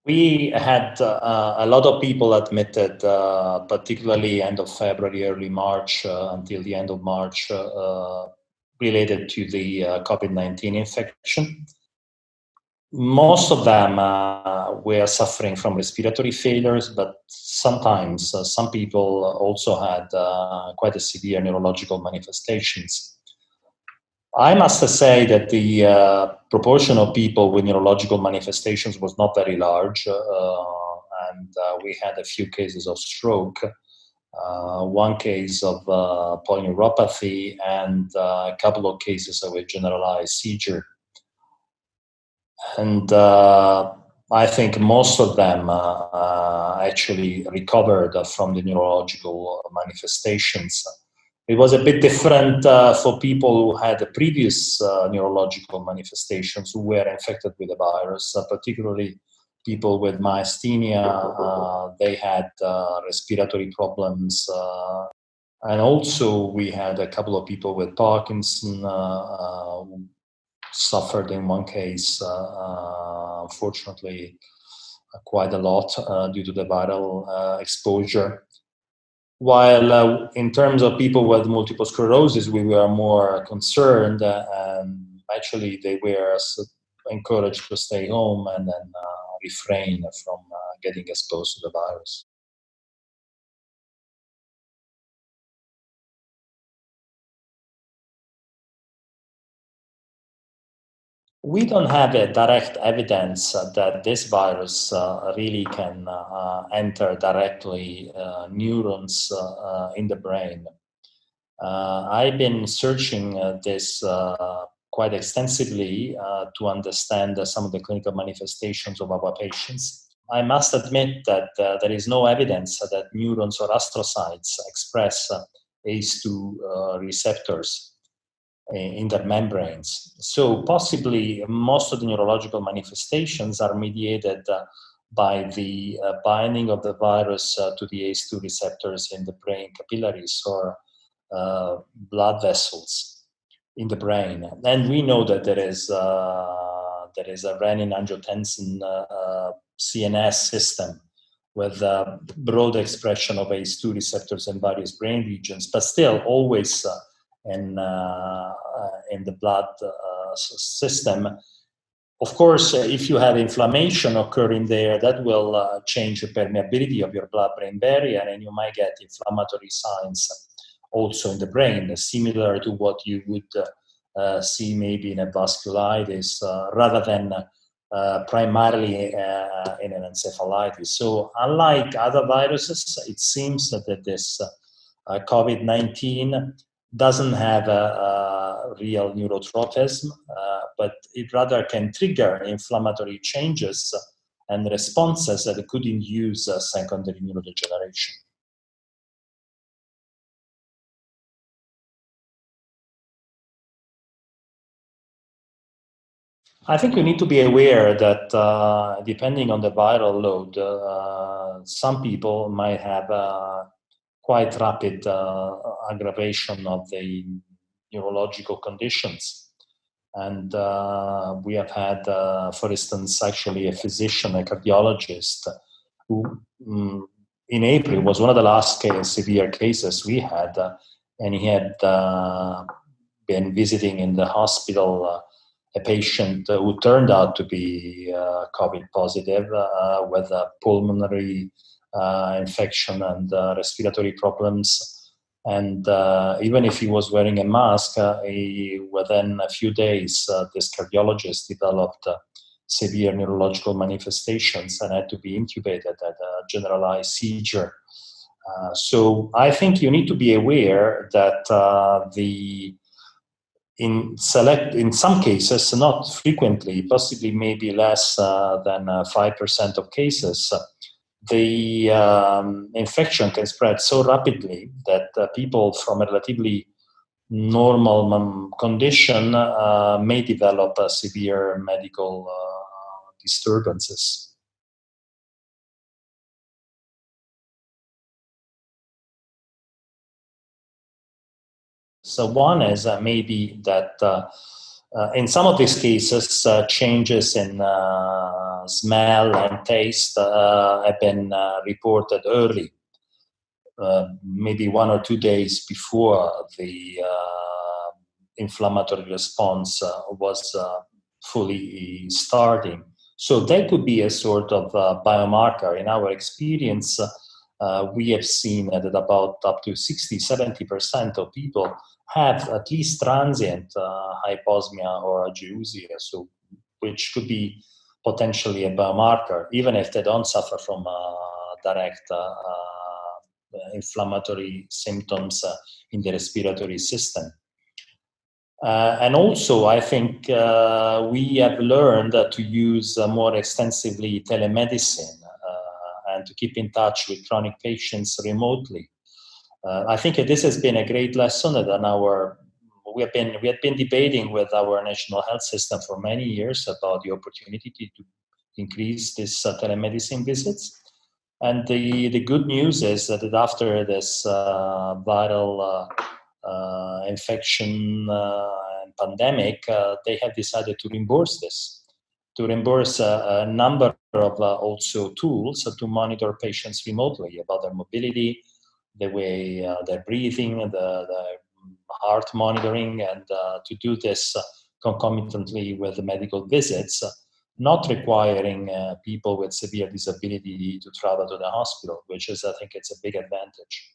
We had a lot of people admitted, particularly end of February, early March, until the end of March, related to the COVID-19 infection. Most of them were suffering from respiratory failures, but sometimes some people also had quite a severe neurological manifestations. I must say that the proportion of people with neurological manifestations was not very large, and we had a few cases of stroke, one case of polyneuropathy, and a couple of cases of a generalized seizure. And I think most of them actually recovered from the neurological manifestations. It was a bit different for people who had previous neurological manifestations who were infected with the virus, particularly people with myasthenia. They had respiratory problems. And also we had a couple of people with Parkinson who suffered in one case, unfortunately, quite a lot due to the viral exposure. While in terms of people with multiple sclerosis, we were more concerned, and actually they were encouraged to stay home and then refrain from getting exposed to the virus. We don't have a direct evidence that this virus really can enter directly neurons in the brain. I've been searching this quite extensively to understand some of the clinical manifestations of our patients. I must admit that there is no evidence that neurons or astrocytes express ACE2 receptors in their membranes. So possibly most of the neurological manifestations are mediated by the binding of the virus to the ACE2 receptors in the brain capillaries or blood vessels in the brain. And we know that there is a renin-angiotensin CNS system with broad expression of ACE2 receptors in various brain regions, but still always in the blood system. Of course, if you have inflammation occurring there, that will change the permeability of your blood-brain barrier, and you might get inflammatory signs also in the brain, similar to what you would see maybe in a vasculitis, rather than primarily in an encephalitis. So unlike other viruses, it seems that this COVID-19 doesn't have a real neurotropism, but it rather can trigger inflammatory changes and responses that could induce secondary neurodegeneration. I think you need to be aware that depending on the viral load, some people might have quite rapid aggravation of the neurological conditions. And we have had, for instance, actually a physician, a cardiologist, who in April was one of the last severe cases we had, and he had been visiting in the hospital a patient who turned out to be COVID positive with a pulmonary infection and respiratory problems. And even if he was wearing a mask, within a few days, this cardiologist developed severe neurological manifestations and had to be intubated at a generalized seizure. So I think you need to be aware that in some cases, not frequently, possibly maybe less than 5% of cases, the infection can spread so rapidly that people from a relatively normal condition may develop severe medical disturbances. So one is maybe that in some of these cases, changes in smell and taste have been reported early, maybe 1 or 2 days before the inflammatory response was fully starting. So that could be a sort of biomarker. In our experience, we have seen that about up to 60-70% of people have at least transient hyposmia or ageusia, so which could be potentially a biomarker, even if they don't suffer from direct inflammatory symptoms in the respiratory system. And also, I think we have learned to use more extensively telemedicine and to keep in touch with chronic patients remotely. I think this has been a great lesson that we have been debating with our national health system for many years about the opportunity to increase this telemedicine visits. And the good news is that after this viral infection and pandemic, they have decided to reimburse this, to reimburse a number of also tools to monitor patients remotely about their mobility, the way they're breathing, the heart monitoring, and to do this concomitantly with the medical visits, not requiring people with severe disability to travel to the hospital, which is, I think, it's a big advantage.